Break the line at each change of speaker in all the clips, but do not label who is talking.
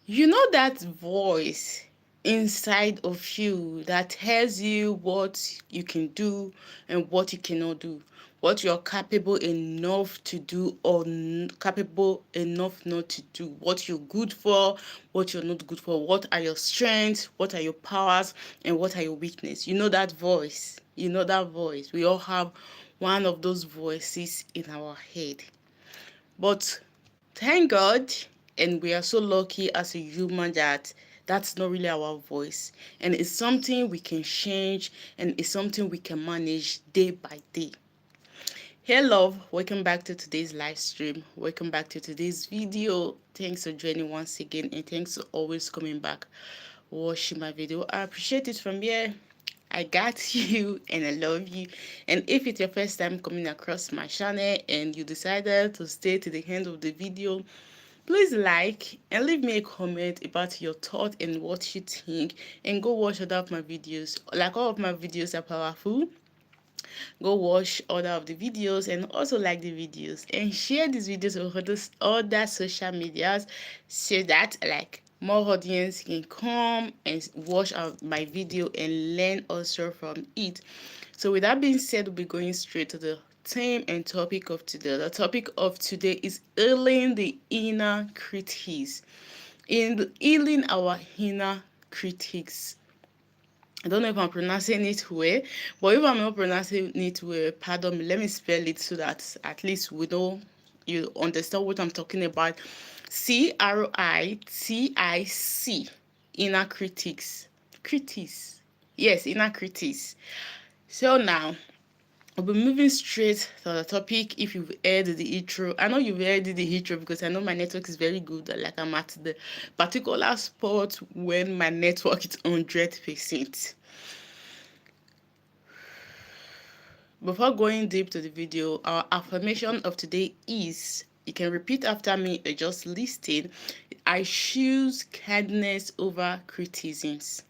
You know that voice inside of you that tells you what you can do and what you cannot do, what you're capable enough to do or capable enough not to do, what you're good for, what you're not good for, what are your strengths, what are your powers, and what are your weaknesses. You know that voice. You know that voice. We all have one of those voices in our head. But thank God, and we are so lucky as a human that that's not really our voice. And it's something we can change and it's something we can manage day by day. Hey love, welcome back to today's live stream. Welcome back to today's video. Thanks for joining once again and thanks for always coming back watching my video. I appreciate it from here. I got you and I love you. And if it's your first time coming across my channel and you decided to stay to the end of the video, please like and leave me a comment about your thought and what you think, and go watch other of my videos. Like, all of my videos are powerful. Go watch other of the videos and also like the videos and share these videos with other social medias so that like more audience can come and watch my video and learn also from it. So with that being said, we'll be going straight to the theme and topic of today. The topic of today is healing the inner critics. In healing our inner critics. I don't know if I'm pronouncing it well, but if I'm not pronouncing it well, pardon me. Let me spell it so that at least we know you understand what I'm talking about. Critic, inner critics. Critics. Yes, inner critics. So now we'll be moving straight to the topic. If you've heard the intro, I know you've heard the intro because I know my network is very good. Like, I'm at the particular spot when my network is 100%. Before going deep to the video, our affirmation of today is, you can repeat after me or just listen. I choose kindness over criticisms.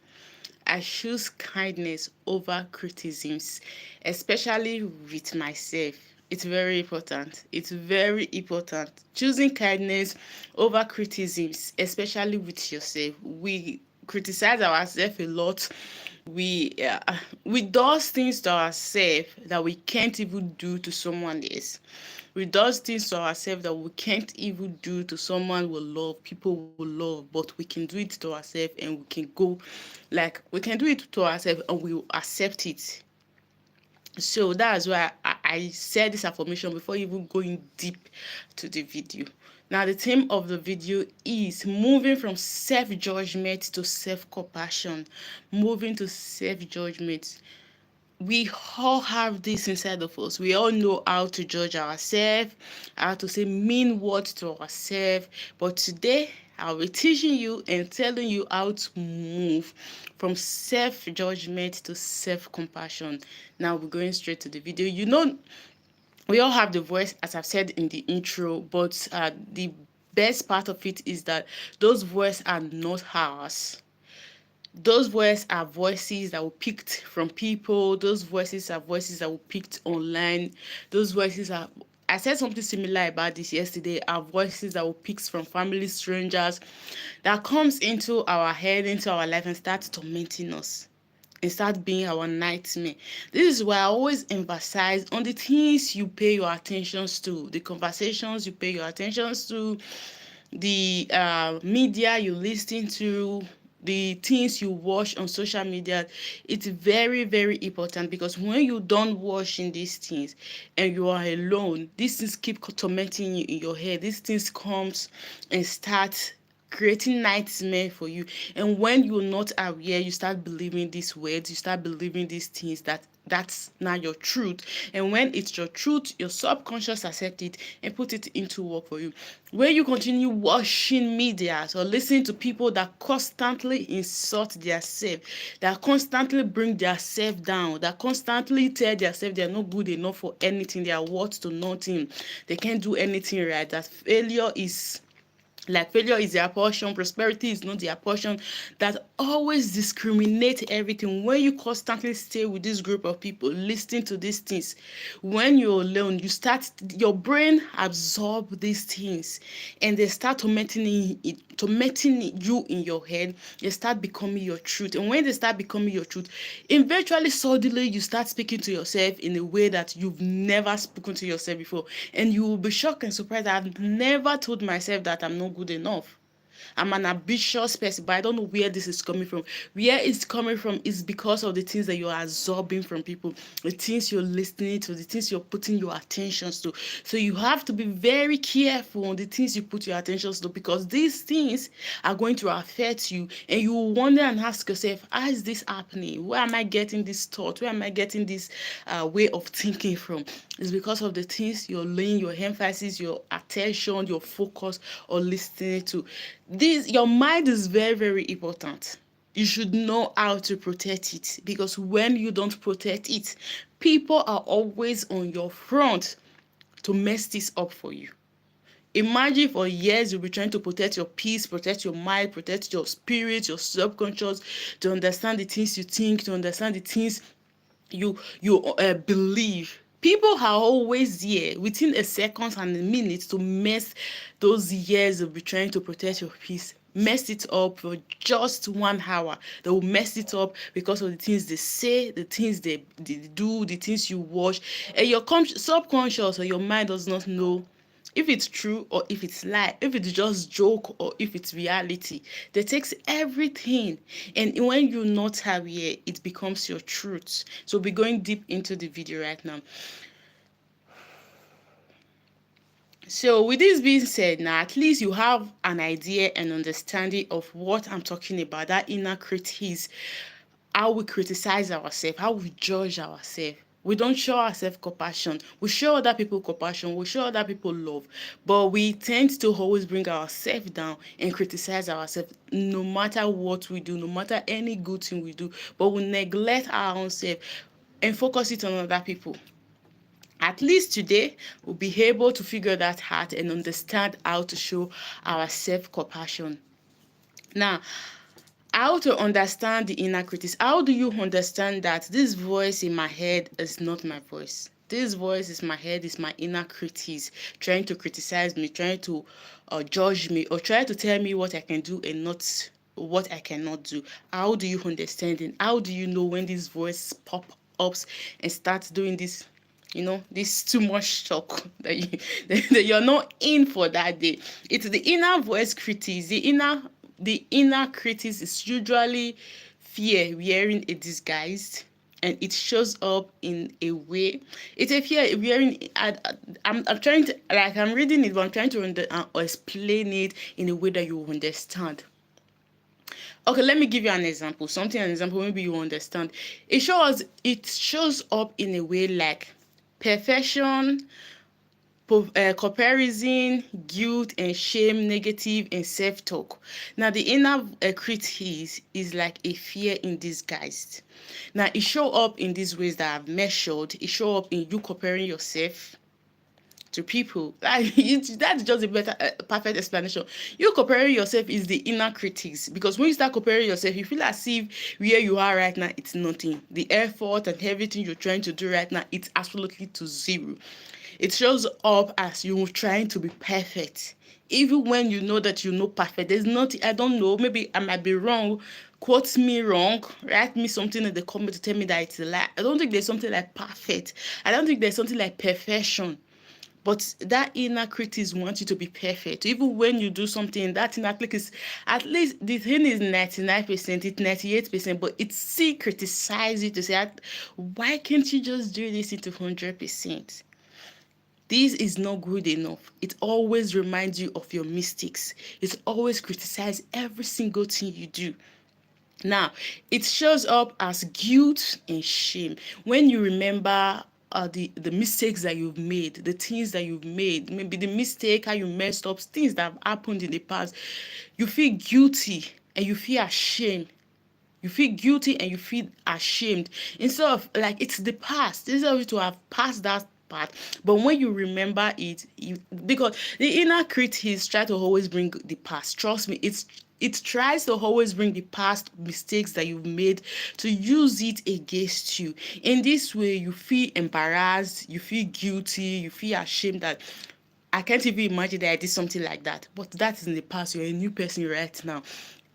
I choose kindness over criticisms, especially with myself. It's very important. It's very important. Choosing kindness over criticisms, especially with yourself. We criticize ourselves a lot. We does things to ourselves that we can't even do to someone else. We does things to ourselves that we can't even do to someone we love, people we love, but we can do it to ourselves and we can go, like, we can do it to ourselves and we will accept it. So that's why I said this affirmation before even going deep to the video. Now, the theme of the video is moving from self-judgment to self-compassion. Moving to self-judgment. We all have this inside of us. We all know how to judge ourselves, how to say mean words to ourselves. But today, I'll be teaching you and telling you how to move from self-judgment to self-compassion. Now we're going straight to the video. You know, we all have the voice, as I've said in the intro, but the best part of it is that those voices are not ours. Those voices are voices that were picked from people. Those voices are voices that were picked online. Those voices are, I said something similar about this yesterday, are voices that were picked from family, strangers, that comes into our head, into our life, and starts tormenting us and start being our nightmare. This is why I always emphasize on the things you pay your attentions to, the conversations you pay your attentions to, the media you listen to, the things you watch on social media. It's very, very important, because when you don't watching these things and you are alone, these things keep tormenting you in your head. These things comes and start creating nightmare for you. And when you're not aware, you start believing these words, you start believing these things, that's not your truth. And when it's your truth, your subconscious accept it and put it into work for you. When you continue watching media or listening to people that constantly insult their self, that constantly bring their self down, that constantly tell their self they're not good enough for anything, they are worth to nothing, they can't do anything right, that failure is Like failure is their portion, prosperity is not their portion, that always discriminate everything. When you constantly stay with this group of people, listening to these things, when you're alone, you start, your brain absorb these things, and they start tormenting you in your head. They start becoming your truth, and when they start becoming your truth, eventually, suddenly, you start speaking to yourself in a way that you've never spoken to yourself before, and you will be shocked and surprised. I've never told myself that I'm not good enough. I'm an ambitious person, but I don't know where this is coming from. Where it's coming from is because of the things that you're absorbing from people, the things you're listening to, the things you're putting your attentions to. So you have to be very careful on the things you put your attentions to, because these things are going to affect you, and you will wonder and ask yourself, how is this happening? Where am I getting this thought? Where am I getting this way of thinking from? It's because of the things you're laying your emphasis, your attention, your focus on listening to. This, your mind is very, very important. You should know how to protect it, because when you don't protect it, people are always on your front to mess this up for you. Imagine for years you'll be trying to protect your peace, protect your mind, protect your spirit, your subconscious, to understand the things you think, to understand the things you believe. People are always here within a second and a minute to mess those years of trying to protect your peace, mess it up for just 1 hour. They will mess it up because of the things they say, the things they do, the things you watch, and your subconscious or your mind does not know if it's true or if it's lie, if it's just joke or if it's reality. They takes everything, and when you're not aware, it becomes your truth. So we'll be going deep into the video right now. So with this being said, now at least you have an idea and understanding of what I'm talking about. That inner critic is how we criticize ourselves, how we judge ourselves. We don't show ourselves compassion. We show other people compassion. We show other people love. But we tend to always bring ourselves down and criticize ourselves no matter what we do, no matter any good thing we do. But we neglect our own self and focus it on other people. At least today, we'll be able to figure that out and understand how to show our self-compassion. Now, how to understand the inner critic? How do you understand that this voice in my head is not my voice? This voice is my head, is my inner critic, trying to criticize me, trying to judge me, or trying to tell me what I can do and not what I cannot do. How do you understand it? How do you know when this voice pop ups and starts doing this? This too much talk that that you're not in for that day. It's the inner voice critic. The inner critic is usually fear wearing a disguise, and it shows up in a way. It's a fear wearing. I'm trying to, like, I'm reading it, but I'm trying to explain it in a way that you understand. Okay, let me give you an example. An example, maybe you understand. It shows up in a way like perfection, comparison, guilt and shame, negative and self-talk. Now the inner critic is like a fear in disguise. Now it show up in these ways that I've measured. It show up in you comparing yourself to people. That's just a better perfect explanation. You comparing yourself is the inner critics, because when you start comparing yourself, you feel as if where you are right now, it's nothing. The effort and everything you're trying to do right now, it's absolutely to zero. It shows up as you trying to be perfect, even when you know that you're not perfect. There's nothing, I don't know, maybe I might be wrong. Quote me wrong, write me something in the comment to tell me that it's a lie. I don't think there's something like perfect. I don't think there's something like perfection. But that inner critic wants you to be perfect. Even when you do something, that inner critic is, at least the thing is 99%, it's 98%, but it still criticizes you to say, why can't you just do this into 100%? This is not good enough. It always reminds you of your mistakes. It always criticizes every single thing you do. Now, it shows up as guilt and shame. When you remember the mistakes that you've made, the things that you've made, maybe the mistake, how you messed up, things that have happened in the past, you feel guilty and you feel ashamed. You feel guilty and you feel ashamed. Instead of, like, it's the past. Instead of you to have passed that part. But when you remember it, because the inner critic try to always bring the past. Trust me, it tries to always bring the past mistakes that you've made to use it against you. In this way, you feel embarrassed, you feel guilty, you feel ashamed that I can't even imagine that I did something like that. But that is in the past. You're a new person right now.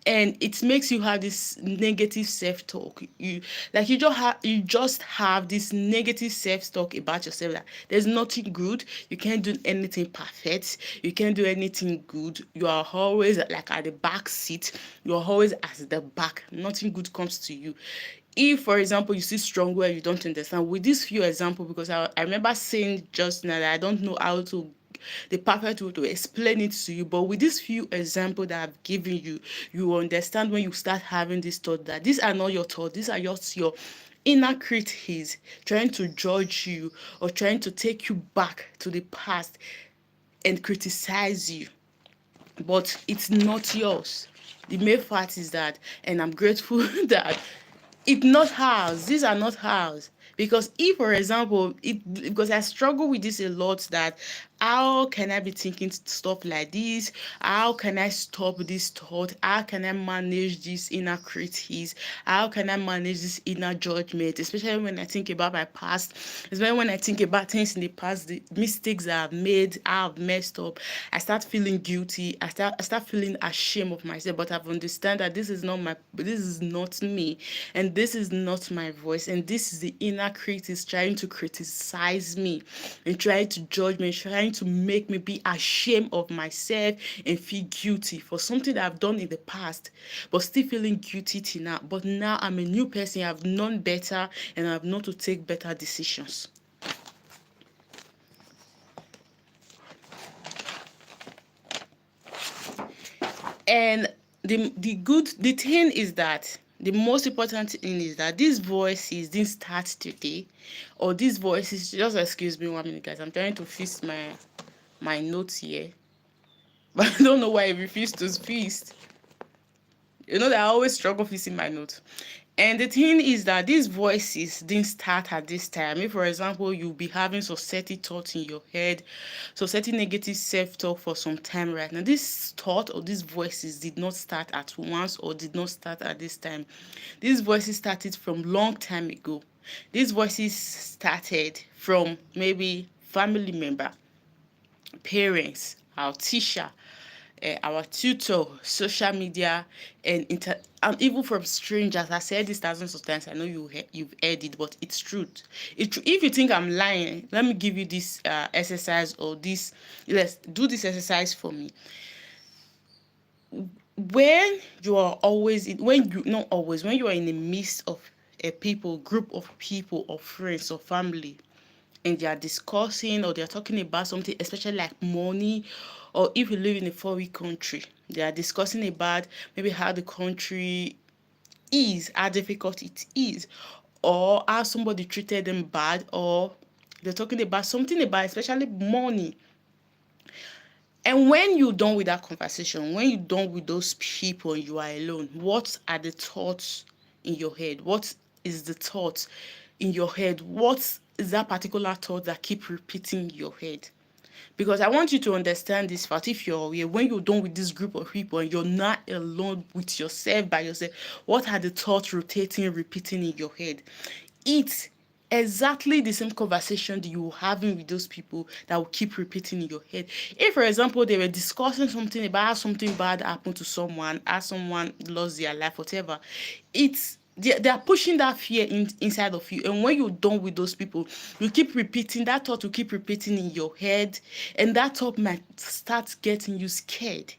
And it makes you have this negative self-talk. You just have this negative self-talk about yourself that there's nothing good, you can't do anything perfect, you can't do anything good, you are always like at the back seat, you're always at the back, nothing good comes to you. If, for example, you see strong where you don't understand, with this few example, because I remember saying just now that I don't know how to the perfect way to explain it to you, but with these few examples that I've given you, you will understand when you start having this thought that these are not your thoughts, these are just your inner critic trying to judge you or trying to take you back to the past and criticize you, but it's not yours. The main fact is that, and I'm grateful that it's not ours. These are not ours. Because if, for example, because I struggle with this a lot, that how can I be thinking stuff like this? How can I stop this thought? How can I manage this inner critics? How can I manage this inner judgment? Especially when I think about my past, especially when I think about things in the past, the mistakes that I've made, how I've messed up. I start feeling guilty. I start feeling ashamed of myself. But I've understand that this is not me, and this is not my voice, and this is the inner critic trying to criticize me and trying to judge me, trying to make me be ashamed of myself and feel guilty for something that I've done in the past, but still feeling guilty till now. But now I'm a new person, I've known better, and I've known to take better decisions. And the thing is that the most important thing is that these voices didn't start today, or these voices, just excuse me 1 minute, guys, I'm trying to fix my notes here, but I don't know why I refuse to feast. You know that I always struggle fixing my notes. And the thing is that these voices didn't start at this time. If, for example, you'll be having society thoughts in your head, society negative self-talk for some time right now, this thought or these voices did not start at once or did not start at this time. These voices started from long time ago. These voices started from maybe family member, parents, our teacher, our tutor, social media, and even from strangers. I said this thousands of times. I know you've heard it, but it's truth. If you think I'm lying, let me give you this exercise, or this. Let's do this exercise for me. When you are always in, when you not always when you are in the midst of a group of people, or friends or family, and they are discussing or they are talking about something, especially like money, or if you live in a foreign country, they are discussing about maybe how the country is, how difficult it is, or how somebody treated them bad, or they're talking about something about especially money. And when you're done with that conversation, when you're done with those people and you are alone, what are the thoughts in your head? What is the thought in your head? What is that particular thought that keep repeating in your head? Because I want you to understand this fact. If you're aware, when you're done with this group of people and you're not alone with yourself, by yourself, what are the thoughts rotating, repeating in your head? It's exactly the same conversation that you were having with those people that will keep repeating in your head. If, for example, they were discussing something about how something bad happened to someone, how someone lost their life, whatever, they are pushing that fear inside of you. And when you're done with those people, you keep repeating that thought, you keep repeating in your head, and that thought might start getting you scared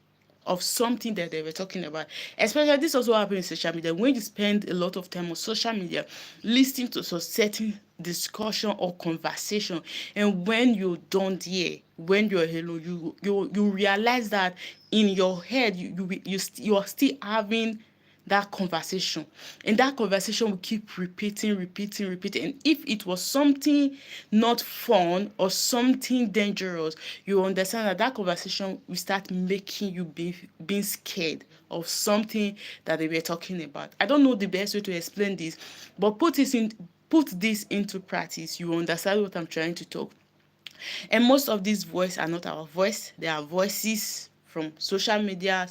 of something that they were talking about. Especially this also happens in social media. When you spend a lot of time on social media listening to some certain discussion or conversation, and when you're done there, when you're alone, you realize that in your head you are still having that conversation, and that conversation will keep repeating. And if it was something not fun or something dangerous, you understand that that conversation will start making you being scared of something that they were talking about. I don't know the best way to explain this, but put this into practice, you understand what I'm trying to talk. And most of these voices are not our voice. They are voices from social media.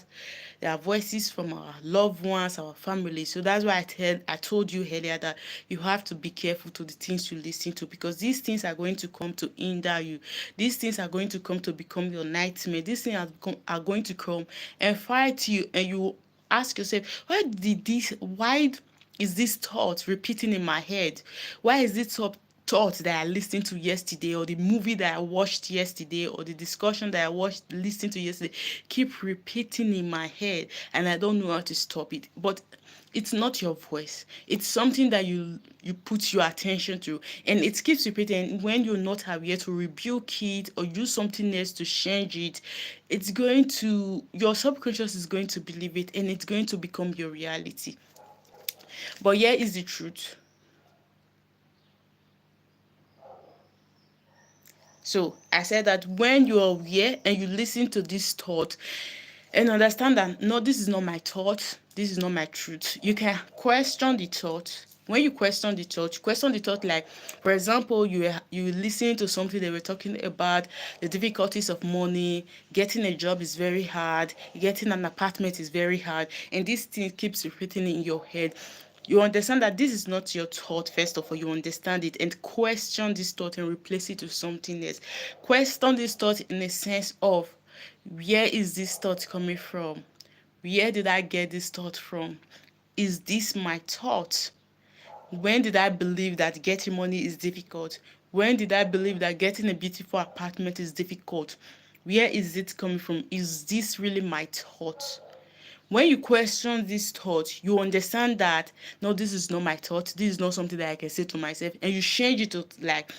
They are voices from our loved ones, our family. So that's why I told you earlier that you have to be careful to the things you listen to, because these things are going to come to hinder you. These things are going to come to become your nightmare. These things are going to come and fight you, and you ask yourself, why is this thought repeating in my head? Why is this thought that I listened to yesterday, or the movie that I watched yesterday, or the discussion that I listened to yesterday, keep repeating in my head, and I don't know how to stop it? But it's not your voice. It's something that you put your attention to, and it keeps repeating. And when you're not aware to rebuke it or use something else to change it, it's going to your subconscious is going to believe it, and it's going to become your reality. But here is the truth. So I said that when you are aware and you listen to this thought and understand that, no, this is not my thought, this is not my truth, you can question the thought. When you question the thought, like, for example, you listen to something they were talking about, the difficulties of money, getting a job is very hard, getting an apartment is very hard, and this thing keeps repeating in your head. You understand that this is not your thought. First of all, you understand it, and question this thought and replace it with something else. Question this thought in a sense of, where is this thought coming from? Where did I get this thought from? Is this my thought? When did I believe that getting money is difficult? When did I believe that getting a beautiful apartment is difficult? Where is it coming from? Is this really my thought? When you question this thought, you understand that, no, this is not my thought. This is not something that I can say to myself. And you change it to, like,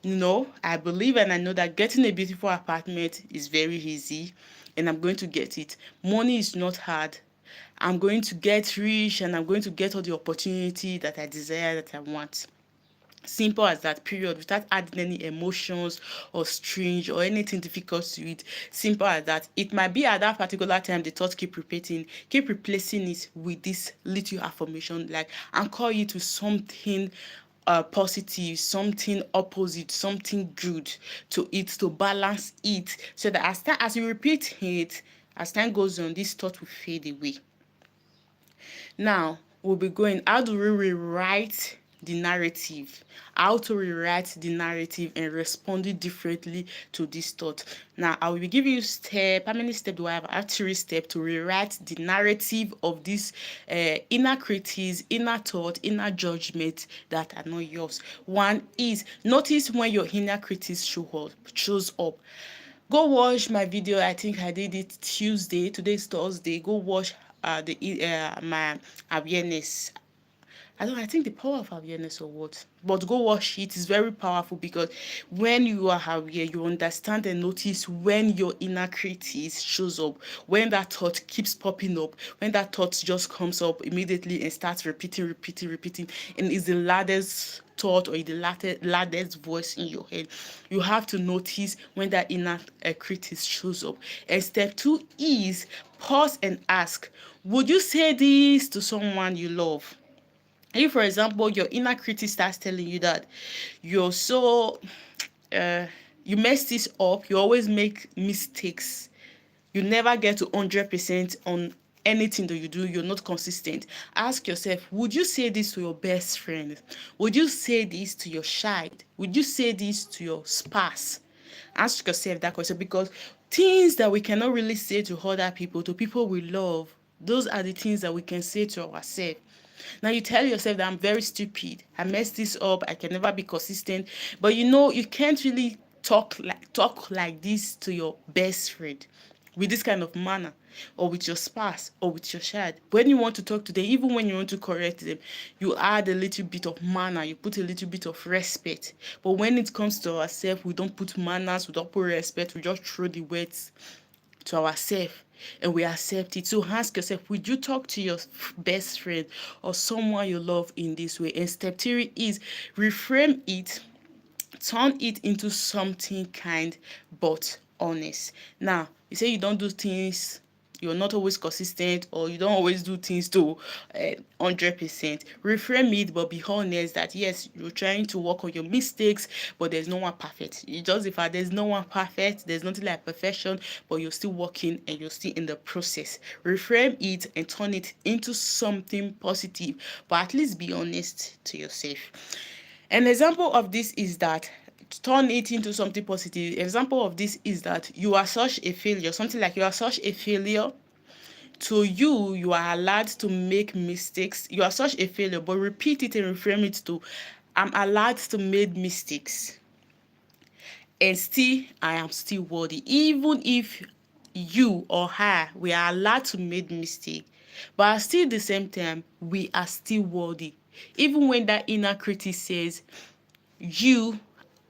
no, I believe and I know that getting a beautiful apartment is very easy, and I'm going to get it. Money is not hard. I'm going to get rich, and I'm going to get all the opportunity that I desire, that I want. Simple as that, period, without adding any emotions or strange or anything difficult to it. Simple as that. It might be at that particular time the thought keep repeating, keep replacing it with this little affirmation, like anchor it to something positive, something opposite, something good to it, to balance it, so that as you repeat it, as time goes on, this thought will fade away. Now, we'll be going, how do we rewrite the narrative? How to rewrite the narrative and respond differently to this thought. Now, I will be giving you how many steps do I have? I have 3 steps to rewrite the narrative of this inner critics, inner thought, inner judgment that are not yours. One is, notice when your inner critics shows up. Go watch my video. I think I did it Tuesday. Today's Thursday. Go watch my awareness. I think the power of awareness or what. But go watch it. It's very powerful, because when you are aware, you understand and notice when your inner critic shows up, when that thought keeps popping up, when that thought just comes up immediately and starts repeating, and is the loudest thought or the loudest voice in your head. You have to notice when that inner critic shows up. And step 2 is pause and ask, would you say this to someone you love? If, for example, your inner critic starts telling you that you're so you mess this up, you always make mistakes, you never get to 100% on anything that you do, you're not consistent, ask yourself, would you say this to your best friend? Would you say this to your child? Would you say this to your spouse? Ask yourself that question, because things that we cannot really say to other people, to people we love, those are the things that we can say to ourselves. Now you tell yourself that I'm very stupid, I messed this up, I can never be consistent, but you can't really talk like this to your best friend with this kind of manner, or with your spouse, or with your child. When you want to talk to them, even when you want to correct them, you add a little bit of manner, you put a little bit of respect. But when it comes to ourselves, we don't put manners, we don't put respect, we just throw the words to ourselves and we accept it. So ask yourself, would you talk to your best friend or someone you love in this way? And step 3 is reframe it, turn it into something kind but honest. Now, you say you don't do things you're not always consistent, or you don't always do things to 100%. Reframe it, but be honest that yes, you're trying to work on your mistakes, but there's no one perfect. You just the fact there's no one perfect, there's nothing like perfection, but you're still working and you're still in the process. Reframe it and turn it into something positive, but at least be honest to yourself. An example of this is that turn it into something positive. Example of this is that you are such a failure, something like you are such a failure. To you, you are allowed to make mistakes. You are such a failure, but repeat it and reframe it to, I'm allowed to make mistakes, and still I am still worthy. Even if you or her, we are allowed to make mistake, but still at the same time we are still worthy. Even when that inner critic says you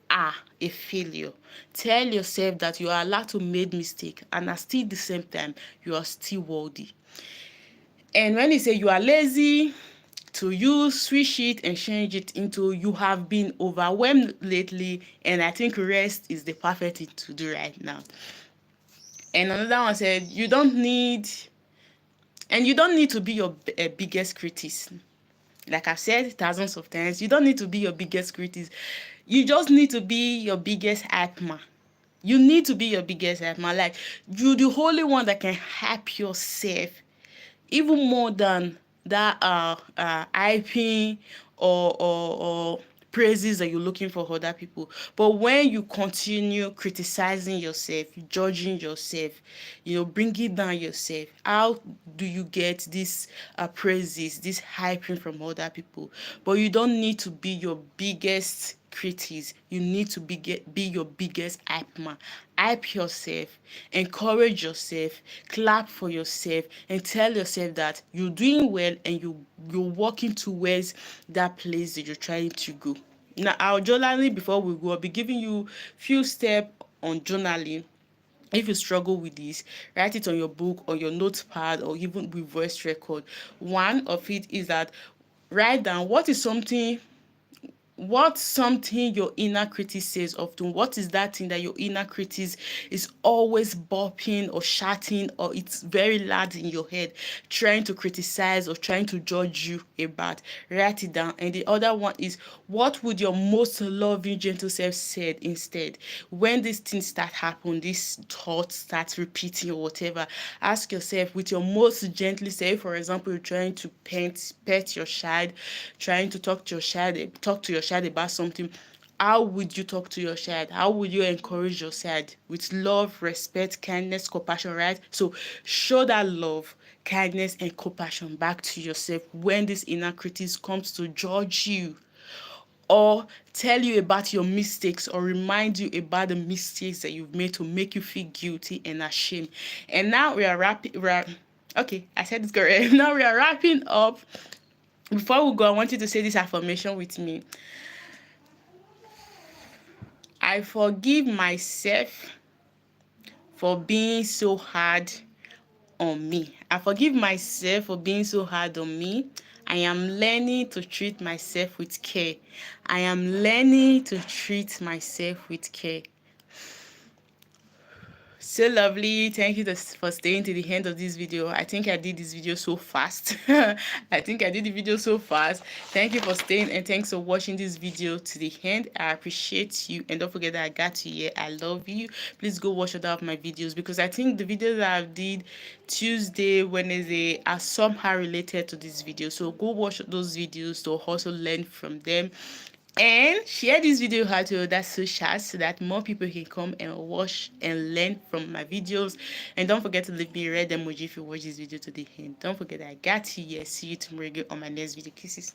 are a failure, tell yourself that you are allowed to make mistake, and at still the same time you are still worthy. And when you say you are lazy, to you switch it and change it into you have been overwhelmed lately, and I think rest is the perfect thing to do right now. And another one said you don't need to be your biggest critic. Like I've said thousands of times, you don't need to be your biggest critic. You just need to be your biggest hype man. You need to be your biggest hype man. Like, you're the only one that can hype yourself, even more than that hyping or praises that you're looking for other people. But when you continue criticizing yourself, judging yourself, bringing down yourself, how do you get this praises, this hyping from other people? But you don't need to be your biggest critics. You need to be your biggest hype man. Hype yourself, encourage yourself, clap for yourself, and tell yourself that you're doing well and you're working towards that place that you're trying to go. Now, our journaling, before we go, I'll be giving you few steps on journaling. If you struggle with this, write it on your book or your notepad or even with voice record. One of it is that write down what's something your inner critic says often. What is that thing that your inner critic is always bopping or shouting, or it's very loud in your head, trying to criticize or trying to judge you about? Write it down. And the other one is, what would your most loving gentle self said instead? When these things start happening, these thoughts start repeating or whatever, ask yourself with your most gently self. For example, you're trying to pet your child, trying to talk to your child about something. How would you talk to your child? How would you encourage your child? With love, respect, kindness, compassion, right? So show that love, kindness, and compassion back to yourself when this inner critic comes to judge you or tell you about your mistakes or remind you about the mistakes that you've made to make you feel guilty and ashamed. And now okay, I said it's correct. Now we are wrapping up. Before we go, I want you to say this affirmation with me. I forgive myself for being so hard on me. I forgive myself for being so hard on me. I am learning to treat myself with care. I am learning to treat myself with care. So lovely. Thank you for staying to the end of this video. I think I did this video so fast. Thank you for staying, and thanks for watching this video to the end. I appreciate you, and don't forget that I got you here. I love you. Please go watch other of my videos, because I think the videos that I did Tuesday, Wednesday are somehow related to this video. So go watch those videos to also learn from them. And share this video out to other socials so that more people can come and watch and learn from my videos. And don't forget to leave me a red emoji if you watch this video to the end. Don't forget that I got you. Yes, see you tomorrow on my next video. Kisses.